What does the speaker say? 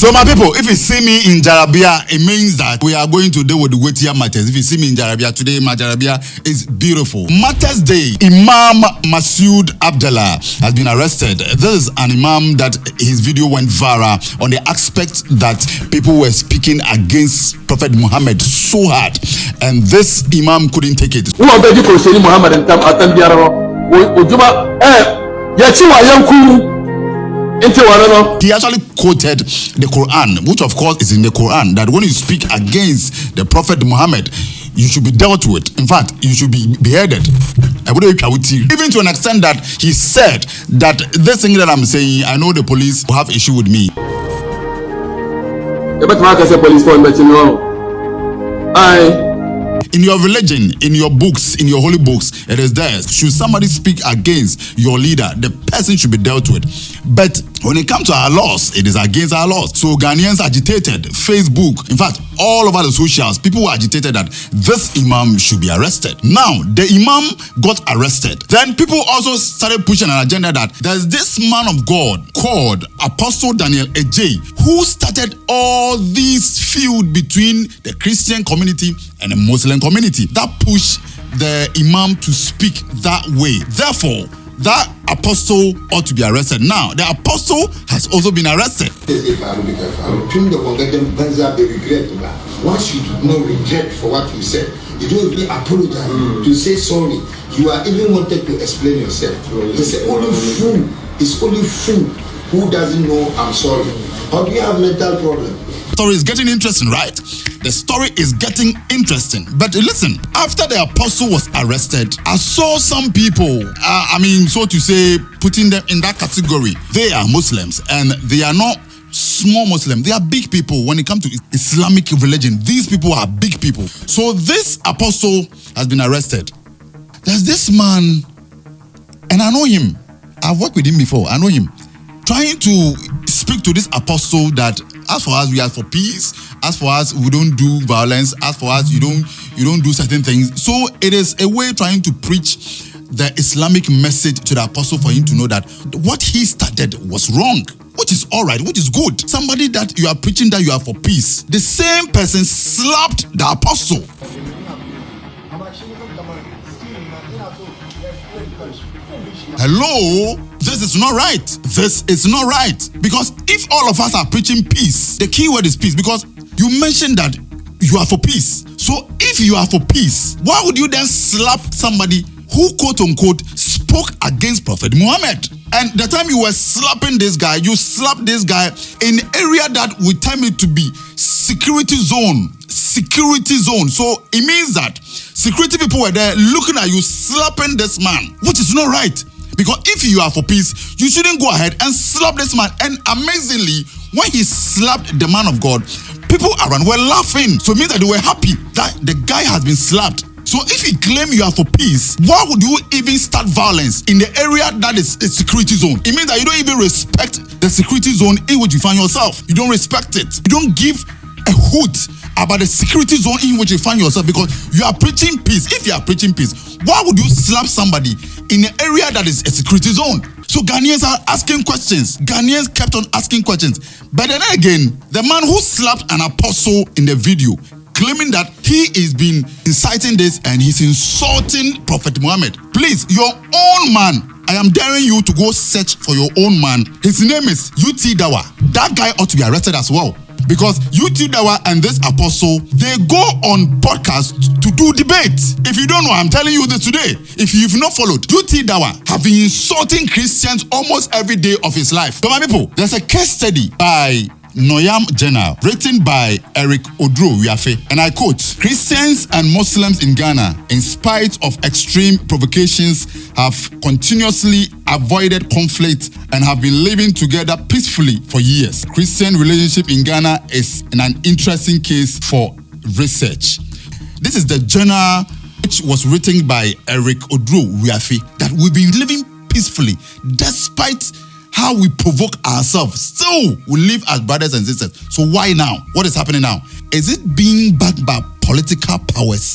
So my people, if you see me in Jarabia, it means that we are going to deal with the weightier matters. If you see me in Jarabia today, my Jarabia is beautiful. Matters Day, Imam Masood Abdallah has been arrested. This is an imam that his video went viral on the aspect that people were speaking against Prophet Muhammad so hard, and this imam couldn't take it. He actually quoted the Quran, which of course is in the Quran, that when you speak against the Prophet Muhammad, you should be dealt with. In fact, you should be beheaded. Even to an extent that he said that this thing that I'm saying, I know the police will have issue with me. In your religion, in your books, in your holy books, it is there. Should somebody speak against your leader, the person should be dealt with. But when it comes to our laws, it is against our laws. So Ghanaians agitated, Facebook, in fact, all over the socials, people were agitated that this imam should be arrested. Now, the imam got arrested. Then people also started pushing an agenda that there's this man of God called Apostle Daniel Ejay, who started all these feud between the Christian community and the Muslim community. That pushed the imam to speak that way. Therefore, that apostle ought to be arrested. Now, the apostle has also been arrested. Once you do not regret for what you said, you don't even apologize to say sorry. You are even wanted to explain yourself. It's only fool. It's only fool who doesn't know I'm sorry. Or do you have mental problem? The story is getting interesting, right? The story is getting interesting. But listen, after the apostle was arrested, I saw some people, so to say, putting them in that category. They are Muslims, and they are not small Muslims. They are big people when it comes to Islamic religion. These people are big people. So this apostle has been arrested. There's this man, and I know him. I've worked with him before. I know him. Trying to speak to this apostle that as for us, we are for peace. As for us, we don't do violence. As for us, you don't do certain things. So it is a way trying to preach the Islamic message to the apostle for him to know that what he started was wrong, which is all right, which is good. Somebody that you are preaching that you are for peace, the same person slapped the apostle. Hello? This is not right. This is not right. Because if all of us are preaching peace, the key word is peace, because you mentioned that you are for peace. So if you are for peace, why would you then slap somebody who quote unquote spoke against Prophet Muhammad? And the time you were slapping this guy, you slapped this guy in an area that we term it to be security zone. Security zone. So it means that security people were there looking at you slapping this man, which is not right. Because if you are for peace, you shouldn't go ahead and slap this man. And amazingly, when he slapped the man of God, people around were laughing. So it means that they were happy that the guy has been slapped. So if you claim you are for peace, why would you even start violence in the area that is a security zone? It means that you don't even respect the security zone in which you find yourself. You don't respect it. You don't give a hoot about the security zone in which you find yourself, because you are preaching peace. If you are preaching peace, why would you slap somebody in an area that is a security zone? So Ghanaians are asking questions. Ghanaians kept on asking questions. But then again, the man who slapped an apostle in the video, claiming that he is been inciting this and he's insulting Prophet Muhammad. Please, your own man, I am daring you to go search for your own man. His name is UT Dawa. That guy ought to be arrested as well. Because UT Dawa and this apostle, they go on podcast to do debate. If you don't know, I'm telling you this today. If you've not followed, UT Dawa have been insulting Christians almost every day of his life. So my people, there's a case study by Noyam Journal, written by Eric Odro Wiafe, and I quote, "Christians and Muslims in Ghana, in spite of extreme provocations, have continuously avoided conflict and have been living together peacefully for years. Christian relationship in Ghana is an interesting case for research." This is the journal which was written by Eric Odro Wiafe, that we've been living peacefully despite how we provoke ourselves. Still, we live as brothers and sisters. So why now? What is happening now? Is it being backed by political powers?